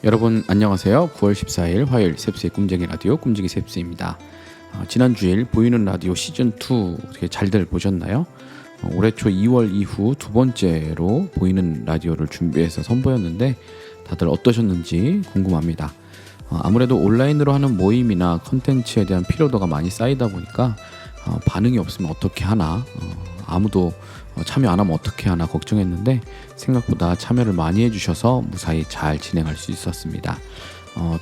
여러분 안녕하세요. 9월 14일 화요일 셉스의 꿈쟁이 라디오 꿈쟁이 셉스입니다. 지난 주일 보이는 라디오 시즌2 어떻게 잘들 보셨나요? 올해 초 2월 이후 두 번째로 보이는 라디오를 준비해서 선보였는데 다들 어떠셨는지 궁금합니다. 아무래도 온라인으로 하는 모임이나 컨텐츠에 대한 피로도가 많이 쌓이다 보니까 반응이 없으면 어떻게 하나, 아무도 참여 안 하면 어떻게 하나 걱정했는데 생각보다 참여를 많이 해주셔서 무사히 잘 진행할 수 있었습니다.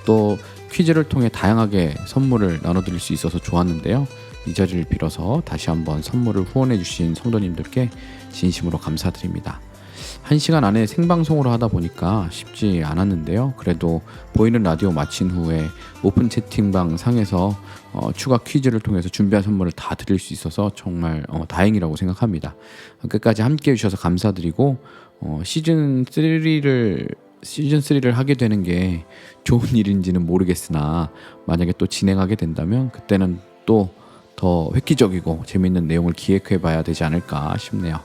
또 퀴즈를 통해 다양하게 선물을 나눠드릴 수 있어서 좋았는데요. 이 자리를 빌어서 다시 한번 선물을 후원해주신 성도님들께 진심으로 감사드립니다. 1시간 안에 생방송으로 하다 보니까 쉽지 않았는데요. 그래도 보이는 라디오 마친 후에 오픈 채팅방 상에서 추가 퀴즈를 통해서 준비한 선물을 다 드릴 수 있어서 정말 다행이라고 생각합니다. 끝까지 함께 해주셔서 감사드리고 시즌3를 하게 되는 게 좋은 일인지는 모르겠으나 만약에 또 진행하게 된다면 그때는 또 더 획기적이고 재미있는 내용을 기획해 봐야 되지 않을까 싶네요.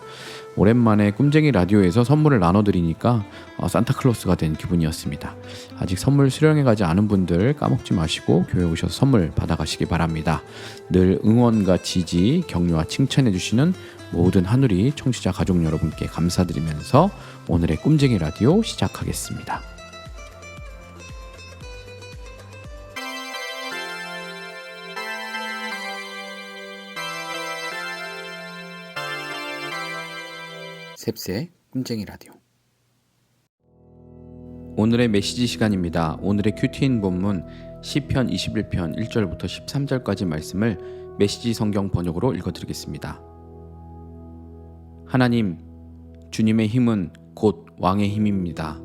오랜만에 꿈쟁이 라디오에서 선물을 나눠드리니까 산타클로스가 된 기분이었습니다. 아직 선물 수령해가지 않은 분들 까먹지 마시고 교회 오셔서 선물 받아가시기 바랍니다. 늘 응원과 지지, 격려와 칭찬해주시는 모든 하누리 청취자 가족 여러분께 감사드리면서 오늘의 꿈쟁이 라디오 시작하겠습니다. 셉스의 꿈쟁이 라디오. 오늘의 메시지 시간입니다. 오늘의 큐티인 본문 시편 21편 1절부터 13절까지 말씀을 메시지 성경 번역으로 읽어드리겠습니다. 하나님, 주님의 힘은 곧 왕의 힘입니다.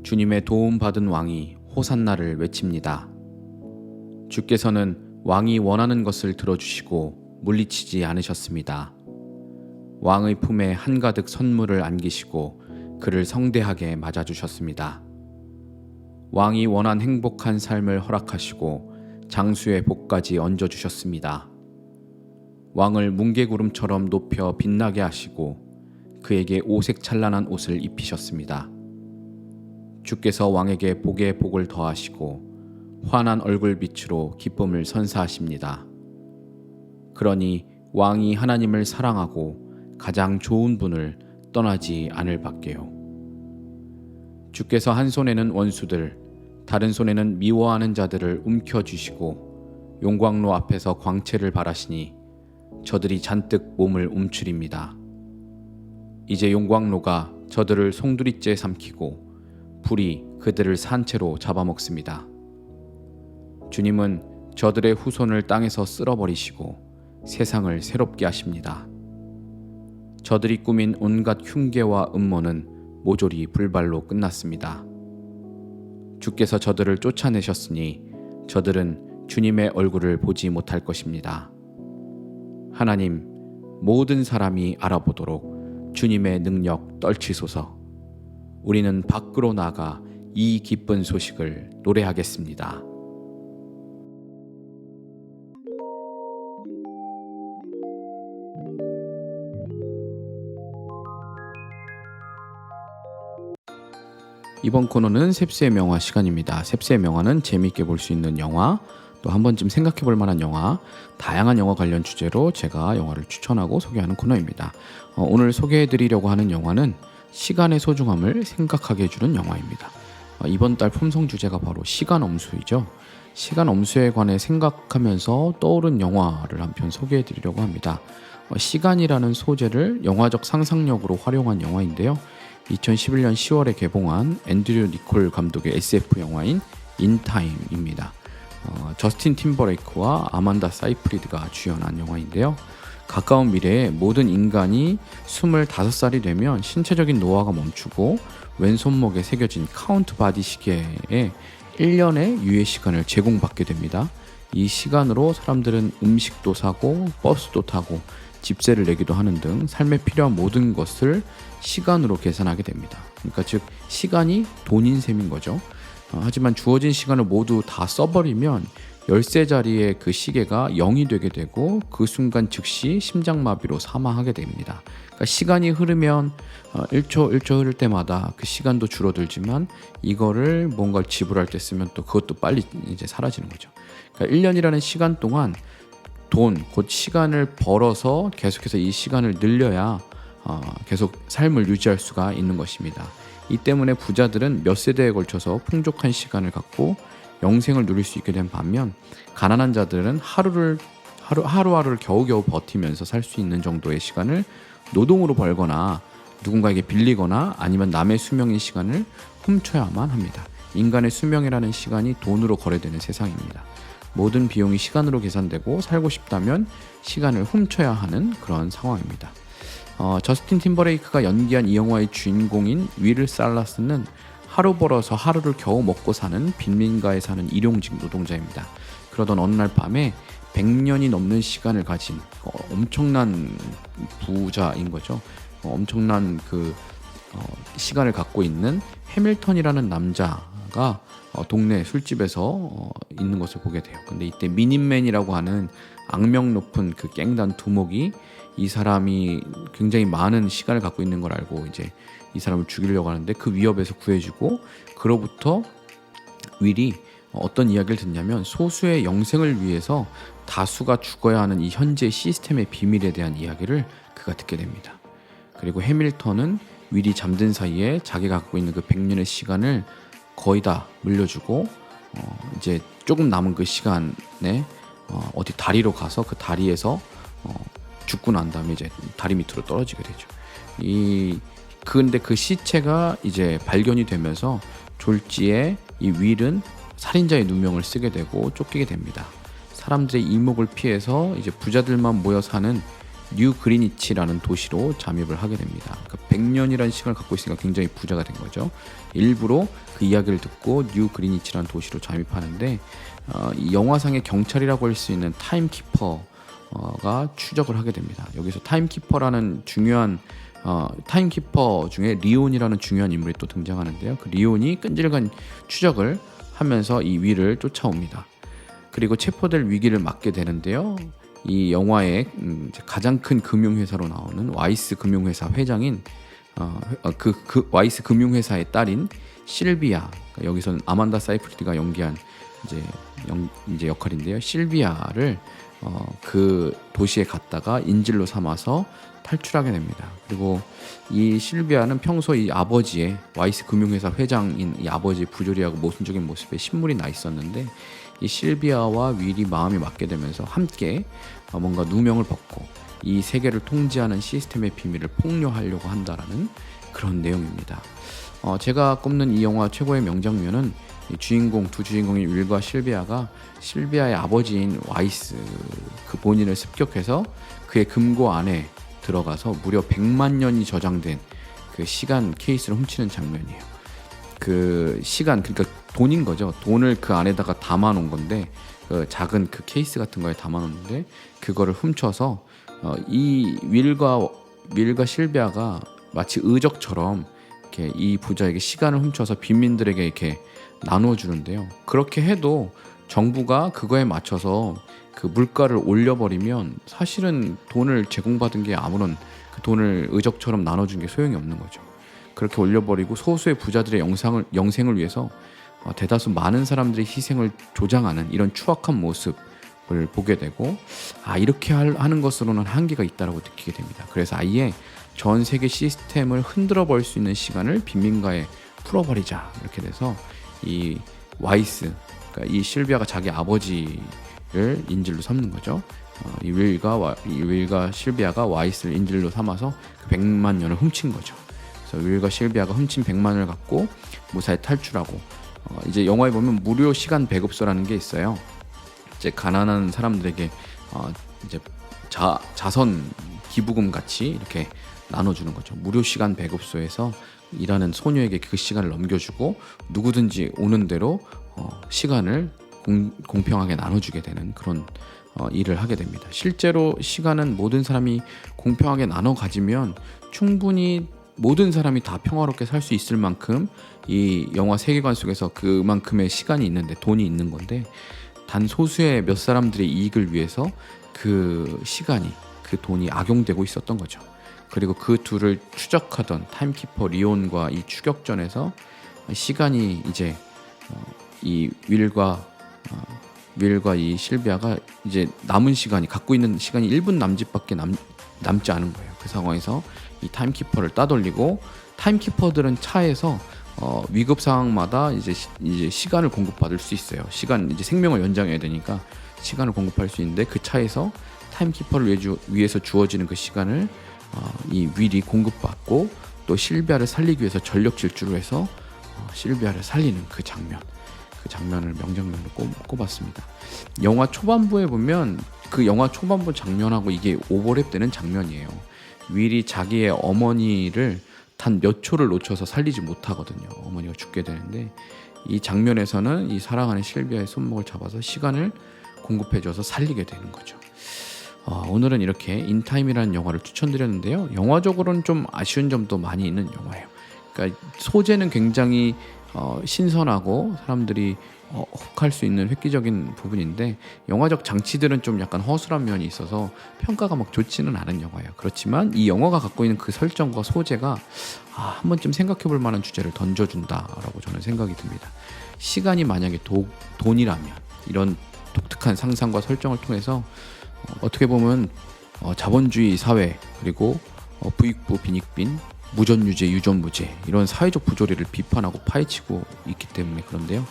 주님의 도움받은 왕이 호산나를 외칩니다. 주께서는 왕이 원하는 것을 들어주시고 물리치지 않으셨습니다. 왕의 품에 한가득 선물을 안기시고 그를 성대하게 맞아주셨습니다. 왕이 원한 행복한 삶을 허락하시고 장수의 복까지 얹어주셨습니다. 왕을 뭉게구름처럼 높여 빛나게 하시고 그에게 오색 찬란한 옷을 입히셨습니다. 주께서 왕에게 복에 복을 더하시고 환한 얼굴빛으로 기쁨을 선사하십니다. 그러니 왕이 하나님을 사랑하고 가장 좋은 분을 떠나지 않을 밖에요. 주께서 한 손에는 원수들, 다른 손에는 미워하는 자들을 움켜쥐시고 용광로 앞에서 광채를 발하시니 저들이 잔뜩 몸을 움츠립니다. 이제 용광로가 저들을 송두리째 삼키고 불이 그들을 산채로 잡아먹습니다. 주님은 저들의 후손을 땅에서 쓸어버리시고 세상을 새롭게 하십니다. 저들이 꾸민 온갖 흉계와 음모는 모조리 불발로 끝났습니다. 주께서 저들을 쫓아내셨으니 저들은 주님의 얼굴을 보지 못할 것입니다. 하나님, 모든 사람이 알아보도록 주님의 능력 떨치소서. 우리는 밖으로 나가 이 기쁜 소식을 노래하겠습니다. 이번 코너는 셉스의 명화 시간입니다. 셉스의 명화는 재미있게 볼 수 있는 영화, 또 한 번쯤 생각해 볼 만한 영화, 다양한 영화 관련 주제로 제가 영화를 추천하고 소개하는 코너입니다. 오늘 소개해 드리려고 하는 영화는 시간의 소중함을 생각하게 해주는 영화입니다. 이번 달 품성 주제가 바로 시간 엄수이죠. 시간 엄수에 관해 생각하면서 떠오른 영화를 한 편 소개해 드리려고 합니다. 시간이라는 소재를 영화적 상상력으로 활용한 영화인데요. 2011년 10월에 개봉한 앤드류 니콜 감독의 SF 영화인 인타임입니다. 저스틴 팀버레이크와 아만다 사이프리드가 주연한 영화인데요. 가까운 미래에 모든 인간이 25살이 되면 신체적인 노화가 멈추고 왼손목에 새겨진 카운트 바디 시계에 1년의 유예 시간을 제공받게 됩니다. 이 시간으로 사람들은 음식도 사고 버스도 타고 집세를 내기도 하는 등 삶에 필요한 모든 것을 시간으로 계산하게 됩니다. 그러니까 즉 시간이 돈인 셈인 거죠. 하지만 주어진 시간을 모두 다 써버리면 열쇠 자리에 그 시계가 0이 되게 되고 그 순간 즉시 심장마비로 사망하게 됩니다. 그러니까 시간이 흐르면 1초 1초 흐를 때마다 그 시간도 줄어들지만 이거를 뭔가를 지불할 때 쓰면 또 그것도 빨리 이제 사라지는 거죠. 그러니까 1년이라는 시간 동안 돈, 곧 시간을 벌어서 계속해서 이 시간을 늘려야 계속 삶을 유지할 수가 있는 것입니다. 이 때문에 부자들은 몇 세대에 걸쳐서 풍족한 시간을 갖고 영생을 누릴 수 있게 된 반면 가난한 자들은 하루하루를 겨우겨우 버티면서 살 수 있는 정도의 시간을 노동으로 벌거나 누군가에게 빌리거나 아니면 남의 수명의 시간을 훔쳐야만 합니다. 인간의 수명이라는 시간이 돈으로 거래되는 세상입니다. 모든 비용이 시간으로 계산되고 살고 싶다면 시간을 훔쳐야 하는 그런 상황입니다. 저스틴 팀버레이크가 연기한 이 영화의 주인공인 윌 살라스는 하루 벌어서 하루를 겨우 먹고 사는 빈민가에 사는 일용직 노동자입니다. 그러던 어느 날 밤에 100년이 넘는 시간을 가진 엄청난 부자인 거죠. 엄청난 시간을 갖고 있는 해밀턴이라는 남자가 동네 술집에서 있는 것을 보게 돼요. 근데 이때 미닛맨이라고 하는 악명 높은 그 갱단 두목이 이 사람이 굉장히 많은 시간을 갖고 있는 걸 알고 이제 이 사람을 죽이려고 하는데 그 위협에서 구해주고 그로부터 윌이 어떤 이야기를 듣냐면 소수의 영생을 위해서 다수가 죽어야 하는 이 현재 시스템의 비밀에 대한 이야기를 그가 듣게 됩니다. 그리고 해밀턴은 윌이 잠든 사이에 자기가 갖고 있는 그 100년의 시간을 거의 다 물려주고 이제 조금 남은 그 시간에 어디 다리로 가서 그 다리에서 죽고 난 다음에 이제 다리 밑으로 떨어지게 되죠. 근데 그 시체가 이제 발견이 되면서 졸지에 이 윌은 살인자의 누명을 쓰게 되고 쫓기게 됩니다. 사람들의 이목을 피해서 이제 부자들만 모여 사는 뉴 그리니치라는 도시로 잠입을 하게 됩니다. 그러니까 100년이라는 시간을 갖고 있으니까 굉장히 부자가 된 거죠. 일부러 그 이야기를 듣고 뉴 그리니치라는 도시로 잠입하는데 이 영화상의 경찰이라고 할 수 있는 타임키퍼가 추적을 하게 됩니다. 여기서 타임키퍼라는 중요한 타임키퍼 중에 리온이라는 중요한 인물이 또 등장하는데요. 그 리온이 끈질긴 추적을 하면서 이 윌을 쫓아옵니다. 그리고 체포될 위기를 맞게 되는데요. 이 영화의 가장 큰 금융회사로 나오는 와이스 금융회사 회장인 그 와이스 금융회사의 딸인 실비아, 그러니까 여기서는 아만다 사이프리드가 연기한 이제 역할인데요. 실비아를 그 도시에 갔다가 인질로 삼아서 탈출하게 됩니다. 그리고 이 실비아는 평소 이 아버지의 와이스 금융회사 회장인 이 아버지의 부조리하고 모순적인 모습에 신물이 나 있었는데 이 실비아와 윌이 마음이 맞게 되면서 함께 뭔가 누명을 벗고 이 세계를 통제하는 시스템의 비밀을 폭로하려고 한다라는 그런 내용입니다. 제가 꼽는 이 영화 최고의 명장면은 이 두 주인공인 윌과 실비아가 실비아의 아버지인 와이스 그 본인을 습격해서 그의 금고 안에 들어가서 무려 100만 년이 저장된 그 시간 케이스를 훔치는 장면이에요. 그 시간, 그러니까 돈인 거죠. 돈을 그 안에다가 담아 놓은 건데 그 작은 그 케이스 같은 거에 담아 놓는데 그거를 훔쳐서 이 윌과 실비아가 마치 의적처럼 이렇게 이 부자에게 시간을 훔쳐서 빈민들에게 이렇게 나눠주는데요. 그렇게 해도 정부가 그거에 맞춰서 그 물가를 올려버리면 사실은 돈을 제공받은 게 아무런 그 돈을 의적처럼 나눠준 게 소용이 없는 거죠. 그렇게 올려버리고 소수의 부자들의 영생을 위해서 대다수 많은 사람들의 희생을 조장하는 이런 추악한 모습을 보게 되고 이렇게 하는 것으로는 한계가 있다고 느끼게 됩니다. 그래서 아예 전 세계 시스템을 흔들어 버릴 수 있는 시간을 빈민가에 풀어버리자 이렇게 돼서 이 와이스, 그러니까 이 실비아가 자기 아버지를 인질로 삼는 거죠. 이 윌과 실비아가 와이스를 인질로 삼아서 그 100만 년을 훔친 거죠. 그래서 윌과 실비아가 훔친 100만을 갖고 무사히 탈출하고 이제 영화에 보면 무료 시간 배급소라는 게 있어요. 이제 가난한 사람들에게 이제 자선 기부금 같이 이렇게 나눠주는 거죠. 무료 시간 배급소에서 일하는 소녀에게 그 시간을 넘겨주고 누구든지 오는 대로 시간을 공평하게 나눠주게 되는 그런 일을 하게 됩니다. 실제로 시간은 모든 사람이 공평하게 나눠 가지면 충분히 모든 사람이 다 평화롭게 살 수 있을 만큼 이 영화 세계관 속에서 그만큼의 시간이 있는데 돈이 있는 건데 단 소수의 몇 사람들의 이익을 위해서 그 시간이, 그 돈이 악용되고 있었던 거죠. 그리고 그 둘을 추적하던 타임키퍼 리온과 이 추격전에서 시간이 이제 이 윌과 이 실비아가 이제 남은 시간이, 갖고 있는 시간이 1분 남짓밖에 남지 않은 거예요. 그 상황에서 이 타임키퍼를 따돌리고, 타임키퍼들은 차에서 위급 상황마다 이제 시간을 공급받을 수 있어요. 시간, 이제 생명을 연장해야 되니까 시간을 공급할 수 있는데, 그 차에서 타임키퍼를 위해서 주어지는 그 시간을 이 윌이 공급받고, 또 실비아를 살리기 위해서 전력 질주를 해서 실비아를 살리는 그 장면을 명장면으로 꼽았습니다. 영화 초반부에 보면 그 영화 초반부 장면하고 이게 오버랩되는 장면이에요. 윌이 자기의 어머니를 단 몇 초를 놓쳐서 살리지 못하거든요. 어머니가 죽게 되는데, 이 장면에서는 이 사랑하는 실비아의 손목을 잡아서 시간을 공급해줘서 살리게 되는 거죠. 오늘은 이렇게 인타임이라는 영화를 추천드렸는데요. 영화적으로는 좀 아쉬운 점도 많이 있는 영화예요. 그러니까 소재는 굉장히 신선하고 사람들이 혹할 수 있는 획기적인 부분인데, 영화적 장치들은 좀 약간 허술한 면이 있어서 평가가 막 좋지는 않은 영화예요. 그렇지만 이 영화가 갖고 있는 그 설정과 소재가 한 번쯤 생각해 볼 만한 주제를 던져준다라고 저는 생각이 듭니다. 시간이 만약에 돈이라면, 이런 독특한 상상과 설정을 통해서 어떻게 보면 자본주의 사회, 그리고 부익부 빈익빈, 무전유죄 유전무죄, 이런 사회적 부조리를 비판하고 파헤치고 있기 때문에 그런데요.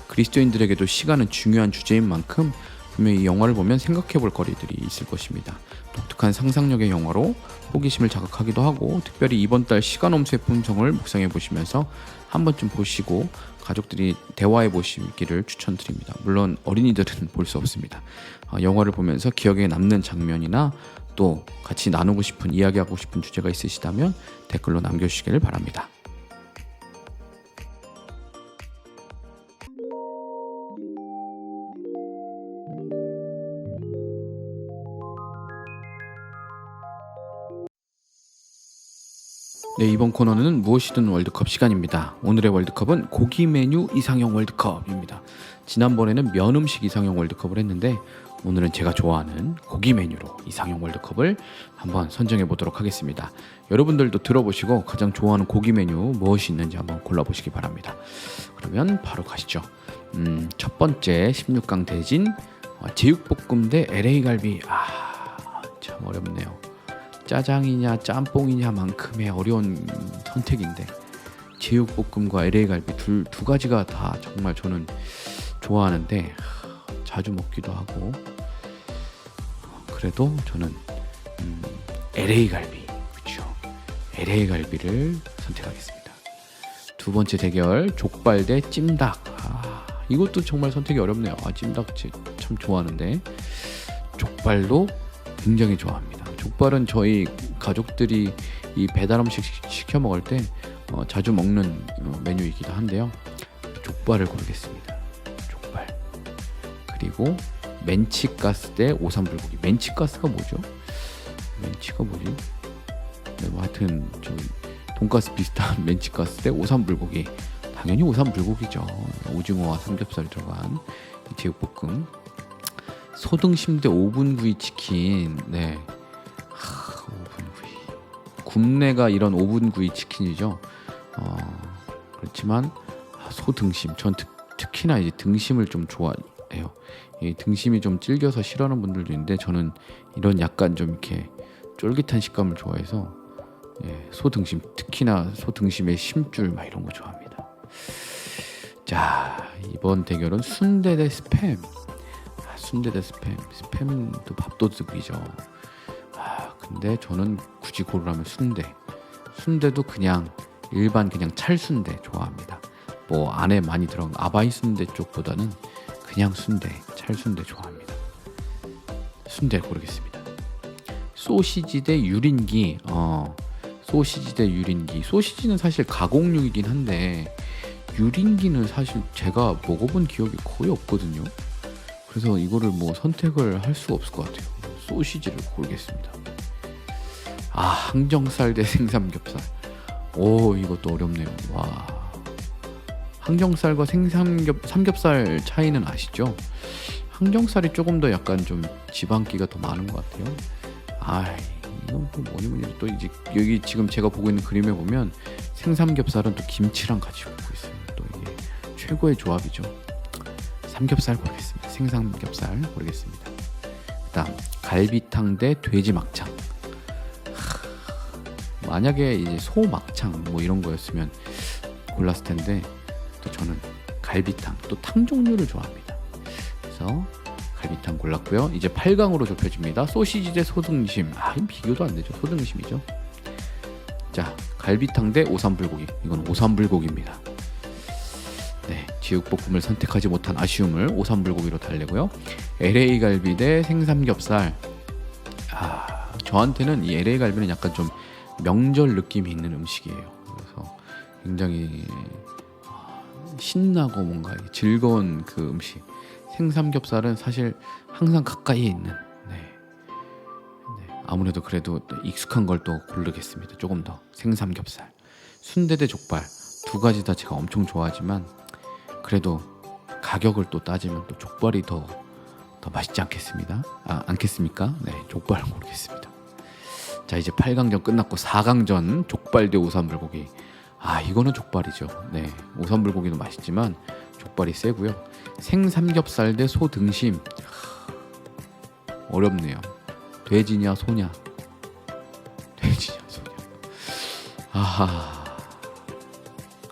그리스도인들에게도 시간은 중요한 주제인 만큼 분명히 이 영화를 보면 생각해 볼 거리들이 있을 것입니다. 독특한 상상력의 영화로 호기심을 자극하기도 하고, 특별히 이번 달 시간엄수의 품성을 묵상해 보시면서 한 번쯤 보시고 가족들이 대화해 보시기를 추천드립니다. 물론 어린이들은 볼 수 없습니다. 영화를 보면서 기억에 남는 장면이나 또 같이 나누고 싶은, 이야기하고 싶은 주제가 있으시다면 댓글로 남겨주시기를 바랍니다. 네, 이번 코너는 무엇이든 월드컵 시간입니다. 오늘의 월드컵은 고기 메뉴 이상형 월드컵입니다. 지난번에는 면 음식 이상형 월드컵을 했는데, 오늘은 제가 좋아하는 고기 메뉴로 이상형 월드컵을 한번 선정해 보도록 하겠습니다. 여러분들도 들어보시고 가장 좋아하는 고기 메뉴 무엇이 있는지 한번 골라보시기 바랍니다. 그러면 바로 가시죠. 첫 번째 16강 대진, 제육볶음 대 LA갈비. 참 어렵네요. 짜장이냐 짬뽕이냐만큼의 어려운 선택인데, 제육볶음과 LA갈비 두 가지가 다 정말 저는 좋아하는데 자주 먹기도 하고, 그래도 저는 LA갈비, 그렇죠. LA갈비를 선택하겠습니다. 두 번째 대결, 족발 대 찜닭. 이것도 정말 선택이 어렵네요. 찜닭 참 좋아하는데 족발도 굉장히 좋아합니다. 족발은 저희 가족들이 이 배달 음식 시켜 먹을 때 자주 먹는 메뉴이기도 한데요. 족발을 고르겠습니다. 족발. 그리고 멘치가스 대 오삼불고기. 멘치가스가 뭐죠? 멘치가 뭐지? 네, 뭐 하여튼 좀 돈가스 비슷한 멘치가스 대 오삼불고기. 당연히 오삼불고기죠. 오징어와 삼겹살 들어간 제육볶음. 소등심 대 오븐구이 치킨. 네. 오븐구이. 굽내가 이런 오븐구이 치킨이죠. 그렇지만 소등심. 전 특히나 이제 등심을 좀 좋아해요. 이 등심이 좀 질겨서 싫어하는 분들도 있는데, 저는 이런 약간 좀 이렇게 쫄깃한 식감을 좋아해서 소등심, 특히나 소등심의 심줄 막 이런 거 좋아합니다. 자, 이번 대결은 순대 대 스팸. 순대 대 스팸도 밥도둑이죠. 근데 저는 굳이 고르라면 순대도 그냥 일반 그냥 찰순대 좋아합니다. 뭐 안에 많이 들어간 아바이 순대 쪽보다는 그냥 찰순대 좋아합니다. 순대 고르겠습니다. 소시지 대 유린기. 소시지 대 유린기. 소시지는 사실 가공육이긴 한데, 유린기는 사실 제가 먹어본 기억이 거의 없거든요. 그래서 이거를 뭐 선택을 할 수가 없을 것 같아요. 소시지를 고르겠습니다. 항정살 대 생삼겹살. 이것도 어렵네요. 와, 항정살과 삼겹살 차이는 아시죠? 항정살이 조금 더 약간 좀 지방기가 더 많은 것 같아요. 이건 또 뭐니 또 이제 여기 지금 제가 보고 있는 그림에 보면 생삼겹살은 또 김치랑 같이 먹고 있어요. 또 이게 최고의 조합이죠. 삼겹살 고르겠습니다. 생삼겹살 고르겠습니다. 그다음 갈비탕 대 돼지 막창. 만약에 이제 소 막창 뭐 이런 거였으면 골랐을 텐데 또 저는 갈비탕, 또 탕 종류를 좋아합니다. 그래서 갈비탕 골랐고요. 이제 8강으로 좁혀집니다. 소시지 대 소등심. 비교도 안 되죠. 소등심이죠. 자, 갈비탕 대 오삼불고기. 이건 오삼불고기입니다. 네, 제육볶음을 선택하지 못한 아쉬움을 오삼불고기로 달래고요. LA 갈비 대 생삼겹살. 저한테는 이 LA 갈비는 약간 좀 명절 느낌이 있는 음식이에요. 그래서 굉장히 신나고 뭔가 즐거운 그 음식. 생삼겹살은 사실 항상 가까이에 있는. 아무래도 그래도 익숙한 걸 또 고르겠습니다. 조금 더 생삼겹살. 순대 대 족발. 두 가지 다 제가 엄청 좋아하지만 그래도 가격을 또 따지면 또 족발이 더 맛있지 않겠습니까? 네, 족발 고르겠습니다. 자, 이제 8강전 끝났고 4강전 족발 대 오삼불고기. 이거는 족발이죠. 네, 오삼불고기도 맛있지만 족발이 세고요. 생삼겹살 대 소등심. 어렵네요. 돼지냐 소냐.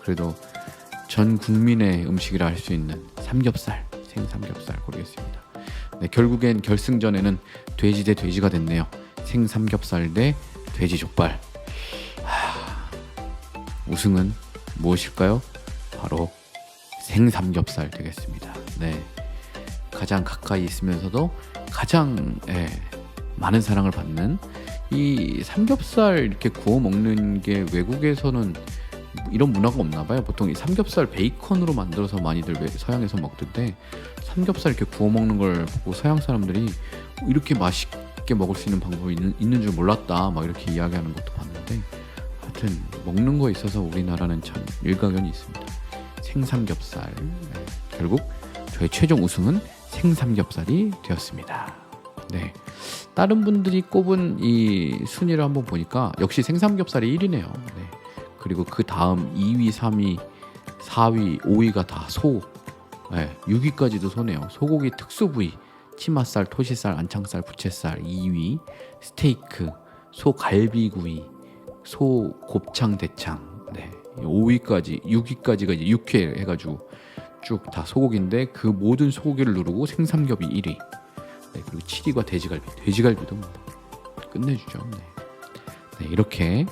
그래도 전 국민의 음식이라 할 수 있는 삼겹살, 생삼겹살 고르겠습니다. 네, 결국엔 결승전에는 돼지 대 돼지가 됐네요. 생삼겹살 대 돼지 족발. 우승은 무엇일까요? 바로 생삼겹살 되겠습니다. 네, 가장 가까이 있으면서도 가장 많은 사랑을 받는 이 삼겹살 이렇게 구워 먹는 게 외국에서는 이런 문화가 없나 봐요. 보통 이 삼겹살 베이컨으로 만들어서 많이들 서양에서 먹던데 삼겹살 이렇게 구워 먹는 걸 보고 서양 사람들이 이렇게 맛있게 먹을 수 있는 방법이 있는 줄 몰랐다 막 이렇게 이야기하는 것도 봤는데, 하여튼 먹는 거에 있어서 우리나라는 참 일가견이 있습니다. 생삼겹살. 결국 저의 최종 우승은 생삼겹살이 되었습니다. 네, 다른 분들이 꼽은 이 순위를 한번 보니까 역시 생삼겹살이 1위네요. 네. 그리고 그 다음 2위, 3위, 4위, 5위가 다 소. 6위까지도 소네요. 소고기 특수 부위, 치맛살, 토시살, 안창살, 부채살. 2위 스테이크, 소 갈비구이, 소 곱창 대창. 5위까지, 6위까지가 이제 육회 해가지고 쭉 다 소고기인데 그 모든 소고기를 누르고 생삼겹이 1위. 그리고 7위가 돼지갈비. 돼지갈비도 뭐 끝내주죠. 이렇게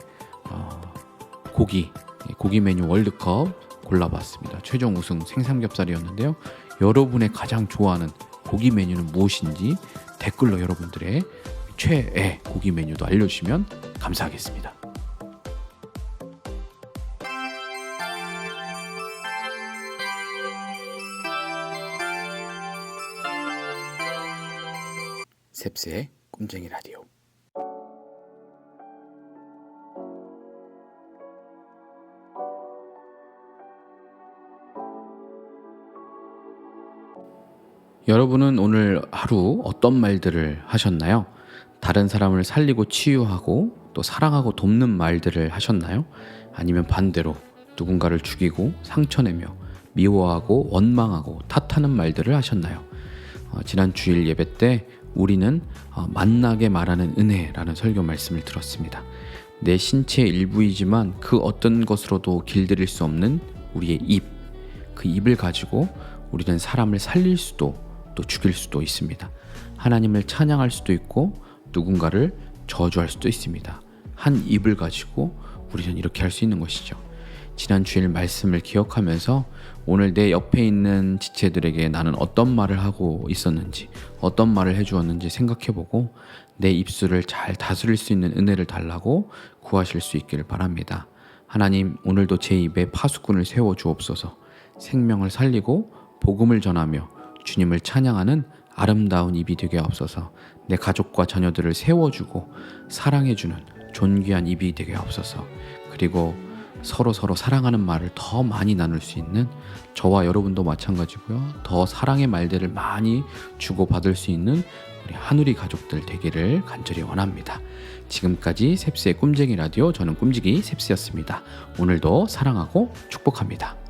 고기 메뉴 월드컵 골라봤습니다. 최종 우승 생삼겹살이었는데요. 여러분의 가장 좋아하는 고기 메뉴는 무엇인지 댓글로 여러분들의 최애 고기 메뉴도 알려주시면 감사하겠습니다. 셉스의 꿈쟁이 라디오. 여러분은 오늘 하루 어떤 말들을 하셨나요? 다른 사람을 살리고 치유하고 또 사랑하고 돕는 말들을 하셨나요? 아니면 반대로 누군가를 죽이고 상처내며 미워하고 원망하고 탓하는 말들을 하셨나요? 지난 주일 예배 때 우리는 만나게 말하는 은혜라는 설교 말씀을 들었습니다. 내 신체의 일부이지만 그 어떤 것으로도 길들일 수 없는 우리의 입, 그 입을 가지고 우리는 사람을 살릴 수도 또 죽일 수도 있습니다. 하나님을 찬양할 수도 있고 누군가를 저주할 수도 있습니다. 한 입을 가지고 우리는 이렇게 할 수 있는 것이죠. 지난 주일 말씀을 기억하면서 오늘 내 옆에 있는 지체들에게 나는 어떤 말을 하고 있었는지, 어떤 말을 해주었는지 생각해보고 내 입술을 잘 다스릴 수 있는 은혜를 달라고 구하실 수 있기를 바랍니다. 하나님, 오늘도 제 입에 파수꾼을 세워 주옵소서. 생명을 살리고 복음을 전하며 주님을 찬양하는 아름다운 입이 되게 하옵소서. 내 가족과 자녀들을 세워주고 사랑해주는 존귀한 입이 되게 하옵소서. 그리고 서로 사랑하는 말을 더 많이 나눌 수 있는, 저와 여러분도 마찬가지고요. 더 사랑의 말들을 많이 주고받을 수 있는 우리 한우리 가족들 되기를 간절히 원합니다. 지금까지 셉스의 꿈쟁이 라디오, 저는 꿈지기 셉스였습니다. 오늘도 사랑하고 축복합니다.